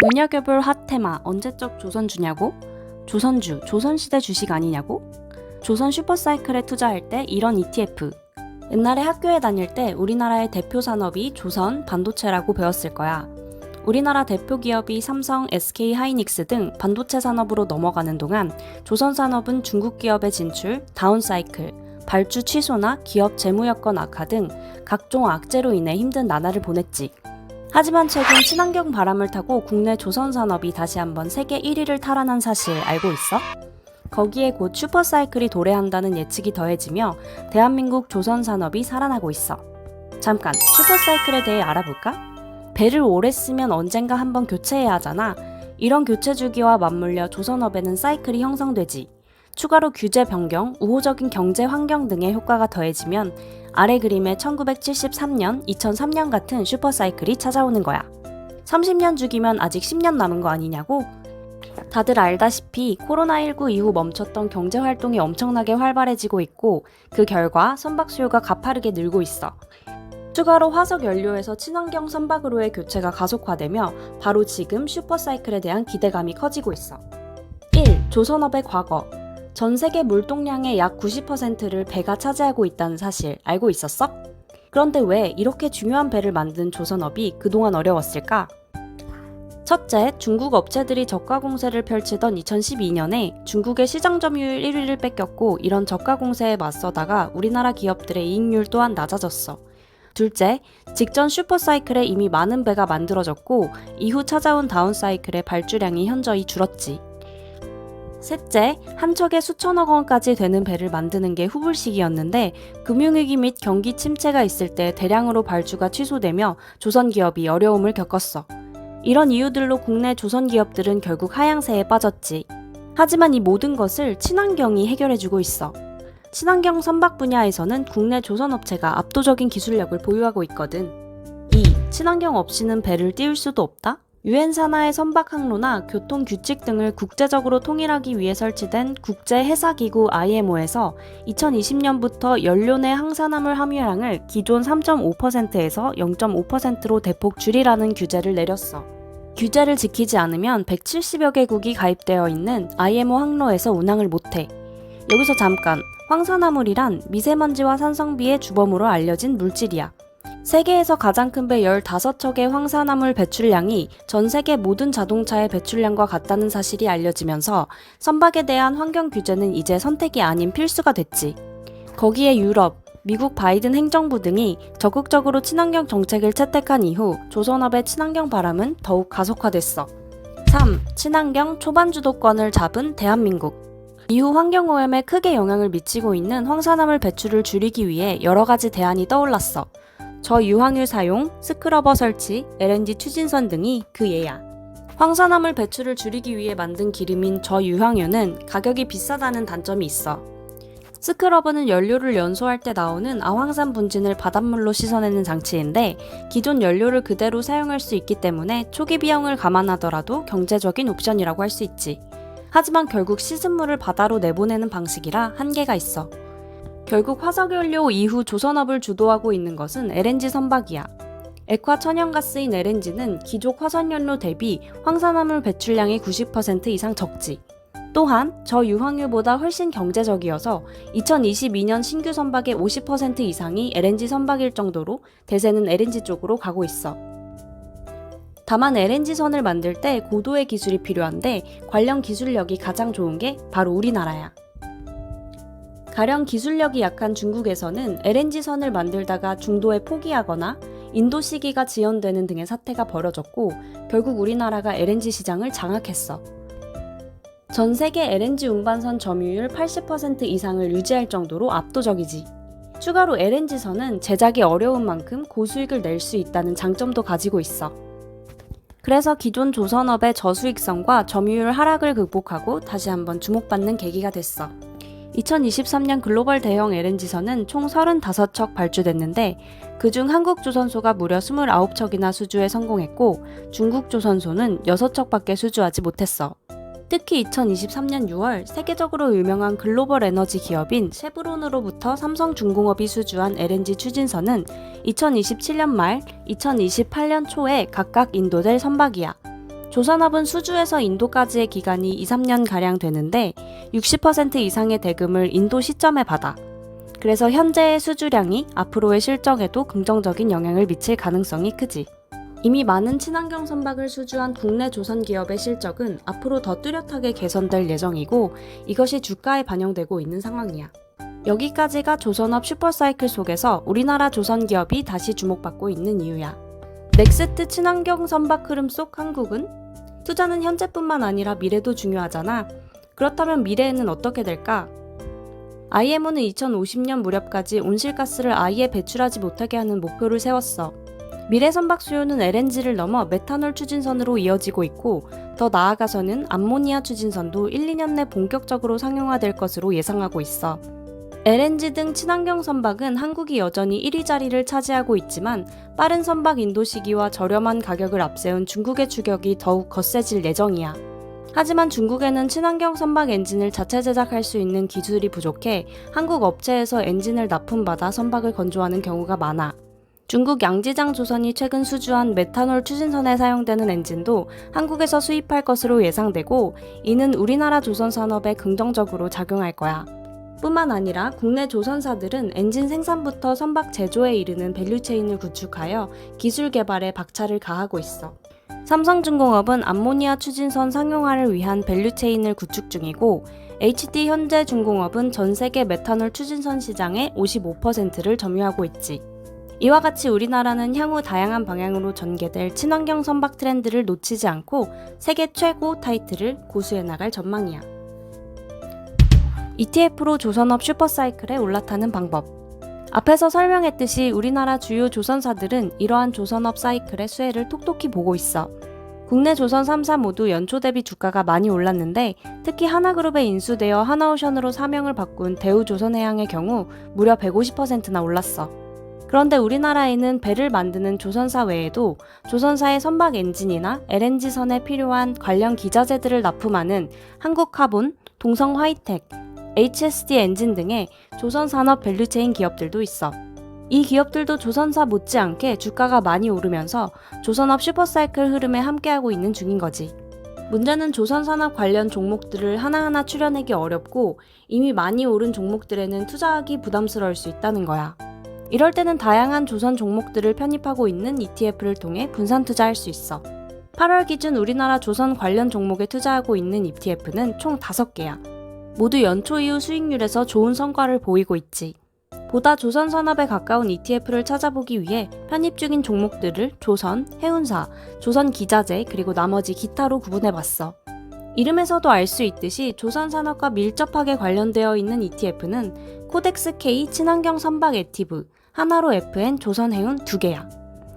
눈여겨볼 핫테마 언제적 조선주냐고? 조선주, 조선시대 주식 아니냐고? 조선 슈퍼사이클에 투자할 때 이런 ETF. 옛날에 학교에 다닐 때 우리나라의 대표 산업이 조선, 반도체라고 배웠을 거야. 우리나라 대표 기업이 삼성, SK 하이닉스 등 반도체 산업으로 넘어가는 동안 조선 산업은 중국 기업의 진출, 다운사이클, 발주 취소나 기업 재무 여건 악화 등 각종 악재로 인해 힘든 나날을 보냈지. 하지만 최근 친환경 바람을 타고 국내 조선 산업이 다시 한번 세계 1위를 탈환한 사실 알고 있어? 거기에 곧 슈퍼사이클이 도래한다는 예측이 더해지며 대한민국 조선 산업이 살아나고 있어. 잠깐, 슈퍼사이클에 대해 알아볼까? 배를 오래 쓰면 언젠가 한번 교체해야 하잖아. 이런 교체 주기와 맞물려 조선업에는 사이클이 형성되지. 추가로 규제 변경, 우호적인 경제 환경 등의 효과가 더해지면 아래 그림의 1973년, 2003년 같은 슈퍼사이클이 찾아오는 거야. 30년 주기면 아직 10년 남은 거 아니냐고? 다들 알다시피 코로나19 이후 멈췄던 경제활동이 엄청나게 활발해지고 있고 그 결과 선박 수요가 가파르게 늘고 있어. 추가로 화석 연료에서 친환경 선박으로의 교체가 가속화되며 바로 지금 슈퍼사이클에 대한 기대감이 커지고 있어. 1. 조선업의 과거. 전 세계 물동량의 약 90%를 배가 차지하고 있다는 사실 알고 있었어? 그런데 왜 이렇게 중요한 배를 만든 조선업이 그동안 어려웠을까? 첫째, 중국 업체들이 저가 공세를 펼치던 2012년에 중국의 시장 점유율 1위를 뺏겼고 이런 저가 공세에 맞서다가 우리나라 기업들의 이익률 또한 낮아졌어. 둘째, 직전 슈퍼사이클에 이미 많은 배가 만들어졌고 이후 찾아온 다운사이클의 발주량이 현저히 줄었지. 셋째, 한 척에 수천억 원까지 되는 배를 만드는 게 후불식이었는데 금융위기 및 경기 침체가 있을 때 대량으로 발주가 취소되며 조선기업이 어려움을 겪었어. 이런 이유들로 국내 조선기업들은 결국 하향세에 빠졌지. 하지만 이 모든 것을 친환경이 해결해주고 있어. 친환경 선박 분야에서는 국내 조선업체가 압도적인 기술력을 보유하고 있거든. 2. 친환경 없이는 배를 띄울 수도 없다? 유엔 산하의 선박 항로나 교통 규칙 등을 국제적으로 통일하기 위해 설치된 국제해사기구 IMO에서 2020년부터 연료 내 항산화물 함유량을 기존 3.5%에서 0.5%로 대폭 줄이라는 규제를 내렸어. 규제를 지키지 않으면 170여 개국이 가입되어 있는 IMO 항로에서 운항을 못해. 여기서 잠깐, 황산화물이란 미세먼지와 산성비의 주범으로 알려진 물질이야. 세계에서 가장 큰 배 15척의 황산화물 배출량이 전 세계 모든 자동차의 배출량과 같다는 사실이 알려지면서 선박에 대한 환경 규제는 이제 선택이 아닌 필수가 됐지. 거기에 유럽, 미국 바이든 행정부 등이 적극적으로 친환경 정책을 채택한 이후 조선업의 친환경 바람은 더욱 가속화됐어. 3. 친환경 초반 주도권을 잡은 대한민국. 이후 환경오염에 크게 영향을 미치고 있는 황산화물 배출을 줄이기 위해 여러 가지 대안이 떠올랐어. 저유황유 사용, 스크러버 설치, LNG 추진선 등이 그 예야. 황산화물 배출을 줄이기 위해 만든 기름인 저유황유는 가격이 비싸다는 단점이 있어. 스크러버는 연료를 연소할 때 나오는 아황산 분진을 바닷물로 씻어내는 장치인데 기존 연료를 그대로 사용할 수 있기 때문에 초기 비용을 감안하더라도 경제적인 옵션이라고 할 수 있지. 하지만 결국 씻은 물을 바다로 내보내는 방식이라 한계가 있어. 결국 화석연료 이후 조선업을 주도하고 있는 것은 LNG 선박이야. 액화 천연가스인 LNG는 기존 화석연료 대비 황산화물 배출량이 90% 이상 적지. 또한 저유황유보다 훨씬 경제적이어서 2022년 신규 선박의 50% 이상이 LNG 선박일 정도로 대세는 LNG 쪽으로 가고 있어. 다만 LNG선을 만들 때 고도의 기술이 필요한데 관련 기술력이 가장 좋은 게 바로 우리나라야. 가령 기술력이 약한 중국에서는 LNG선을 만들다가 중도에 포기하거나 인도 시기가 지연되는 등의 사태가 벌어졌고 결국 우리나라가 LNG 시장을 장악했어. 전 세계 LNG 운반선 점유율 80% 이상을 유지할 정도로 압도적이지. 추가로 LNG선은 제작이 어려운 만큼 고수익을 낼 수 있다는 장점도 가지고 있어. 그래서 기존 조선업의 저수익성과 점유율 하락을 극복하고 다시 한번 주목받는 계기가 됐어. 2023년 글로벌 대형 LNG선은 총 35척 발주됐는데 그중 한국조선소가 무려 29척이나 수주에 성공했고 중국조선소는 6척밖에 수주하지 못했어. 특히 2023년 6월 세계적으로 유명한 글로벌 에너지 기업인 쉐브론으로부터 삼성중공업이 수주한 LNG 추진선은 2027년 말, 2028년 초에 각각 인도될 선박이야. 조선업은 수주에서 인도까지의 기간이 2, 3년가량 되는데 60% 이상의 대금을 인도 시점에 받아. 그래서 현재의 수주량이 앞으로의 실적에도 긍정적인 영향을 미칠 가능성이 크지. 이미 많은 친환경 선박을 수주한 국내 조선 기업의 실적은 앞으로 더 뚜렷하게 개선될 예정이고 이것이 주가에 반영되고 있는 상황이야. 여기까지가 조선업 슈퍼사이클 속에서 우리나라 조선 기업이 다시 주목받고 있는 이유야. 넥스트 친환경 선박 흐름 속 한국은? 투자는 현재뿐만 아니라 미래도 중요하잖아. 그렇다면 미래에는 어떻게 될까? IMO는 2050년 무렵까지 온실가스를 아예 배출하지 못하게 하는 목표를 세웠어. 미래 선박 수요는 LNG를 넘어 메탄올 추진선으로 이어지고 있고 더 나아가서는 암모니아 추진선도 1, 2년 내 본격적으로 상용화될 것으로 예상하고 있어. LNG 등 친환경 선박은 한국이 여전히 1위 자리를 차지하고 있지만 빠른 선박 인도 시기와 저렴한 가격을 앞세운 중국의 추격이 더욱 거세질 예정이야. 하지만 중국에는 친환경 선박 엔진을 자체 제작할 수 있는 기술이 부족해 한국 업체에서 엔진을 납품받아 선박을 건조하는 경우가 많아. 중국 양지장 조선이 최근 수주한 메탄올 추진선에 사용되는 엔진도 한국에서 수입할 것으로 예상되고 이는 우리나라 조선 산업에 긍정적으로 작용할 거야. 뿐만 아니라 국내 조선사들은 엔진 생산부터 선박 제조에 이르는 밸류체인을 구축하여 기술 개발에 박차를 가하고 있어. 삼성중공업은 암모니아 추진선 상용화를 위한 밸류체인을 구축 중이고 HD현대중공업은 전 세계 메탄올 추진선 시장의 55%를 점유하고 있지. 이와 같이 우리나라는 향후 다양한 방향으로 전개될 친환경 선박 트렌드를 놓치지 않고 세계 최고 타이틀을 고수해 나갈 전망이야. ETF로 조선업 슈퍼사이클에 올라타는 방법. 앞에서 설명했듯이 우리나라 주요 조선사들은 이러한 조선업 사이클의 수혜를 톡톡히 보고 있어. 국내 조선 3사 모두 연초 대비 주가가 많이 올랐는데 특히 하나그룹에 인수되어 하나오션으로 사명을 바꾼 대우조선해양의 경우 무려 150%나 올랐어. 그런데 우리나라에는 배를 만드는 조선사 외에도 조선사의 선박 엔진이나 LNG선에 필요한 관련 기자재들을 납품하는 한국카본, 동성화이텍, HSD 엔진 등의 조선산업 밸류체인 기업들도 있어. 이 기업들도 조선사 못지않게 주가가 많이 오르면서 조선업 슈퍼사이클 흐름에 함께하고 있는 중인 거지. 문제는 조선산업 관련 종목들을 하나하나 추려내기 어렵고 이미 많이 오른 종목들에는 투자하기 부담스러울 수 있다는 거야. 이럴 때는 다양한 조선 종목들을 편입하고 있는 ETF를 통해 분산 투자할 수 있어. 8월 기준 우리나라 조선 관련 종목에 투자하고 있는 ETF는 총 5개야. 모두 연초 이후 수익률에서 좋은 성과를 보이고 있지. 보다 조선 산업에 가까운 ETF를 찾아보기 위해 편입 중인 종목들을 조선, 해운사, 조선 기자재 그리고 나머지 기타로 구분해봤어. 이름에서도 알 수 있듯이 조선 산업과 밀접하게 관련되어 있는 ETF는 코덱스 K 친환경 선박 액티브, 하나로 FN 조선해운 2개야.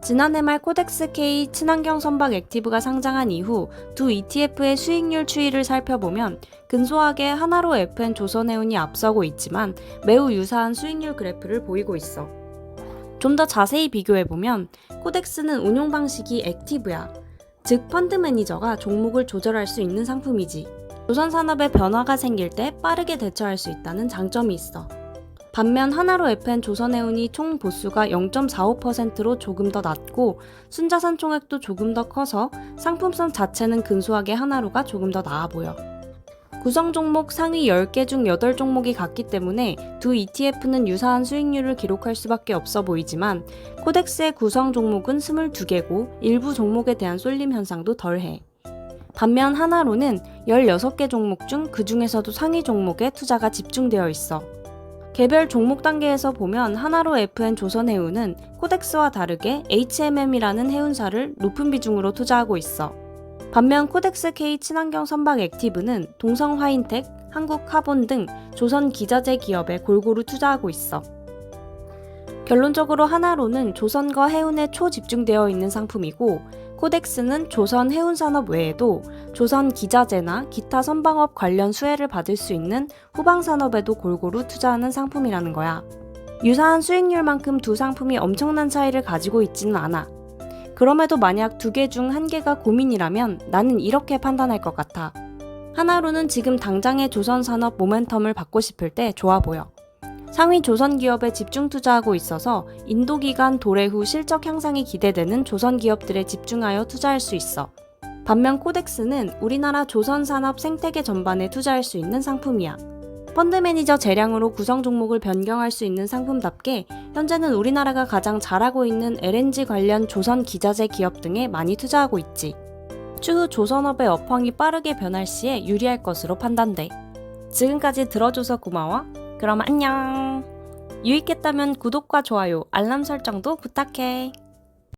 지난해 말 코덱스 K 친환경 선박 액티브가 상장한 이후 두 ETF의 수익률 추이를 살펴보면 근소하게 하나로 FN 조선해운이 앞서고 있지만 매우 유사한 수익률 그래프를 보이고 있어. 좀 더 자세히 비교해보면 코덱스는 운용 방식이 액티브야. 즉 펀드 매니저가 종목을 조절할 수 있는 상품이지. 조선 산업에 변화가 생길 때 빠르게 대처할 수 있다는 장점이 있어. 반면 하나로 FN 조선해운이 총 보수가 0.45%로 조금 더 낮고 순자산 총액도 조금 더 커서 상품성 자체는 근소하게 하나로가 조금 더 나아 보여. 구성 종목 상위 10개 중 8종목이 같기 때문에 두 ETF는 유사한 수익률을 기록할 수밖에 없어 보이지만 코덱스의 구성 종목은 22개고 일부 종목에 대한 쏠림 현상도 덜해. 반면 하나로는 16개 종목 중 그 중에서도 상위 종목에 투자가 집중되어 있어. 개별 종목 단계에서 보면 하나로 FN 조선해운은 코덱스와 다르게 HMM이라는 해운사를 높은 비중으로 투자하고 있어. 반면 코덱스 K 친환경 선박 액티브는 동성화인텍, 한국카본 등 조선 기자재 기업에 골고루 투자하고 있어. 결론적으로 하나로는 조선과 해운에 초집중되어 있는 상품이고 코덱스는 조선 해운산업 외에도 조선 기자재나 기타 선박업 관련 수혜를 받을 수 있는 후방산업에도 골고루 투자하는 상품이라는 거야. 유사한 수익률만큼 두 상품이 엄청난 차이를 가지고 있지는 않아. 그럼에도 만약 2개 중 1개가 고민이라면 나는 이렇게 판단할 것 같아. 하나로는 지금 당장의 조선산업 모멘텀을 받고 싶을 때 좋아 보여. 상위 조선 기업에 집중 투자하고 있어서 인도 기간 도래 후 실적 향상이 기대되는 조선 기업들에 집중하여 투자할 수 있어. 반면 코덱스는 우리나라 조선 산업 생태계 전반에 투자할 수 있는 상품이야. 펀드 매니저 재량으로 구성 종목을 변경할 수 있는 상품답게 현재는 우리나라가 가장 잘하고 있는 LNG 관련 조선 기자재 기업 등에 많이 투자하고 있지. 추후 조선업의 업황이 빠르게 변할 시에 유리할 것으로 판단돼. 지금까지 들어줘서 고마워. 그럼 안녕. 유익했다면 구독과 좋아요, 알람 설정도 부탁해.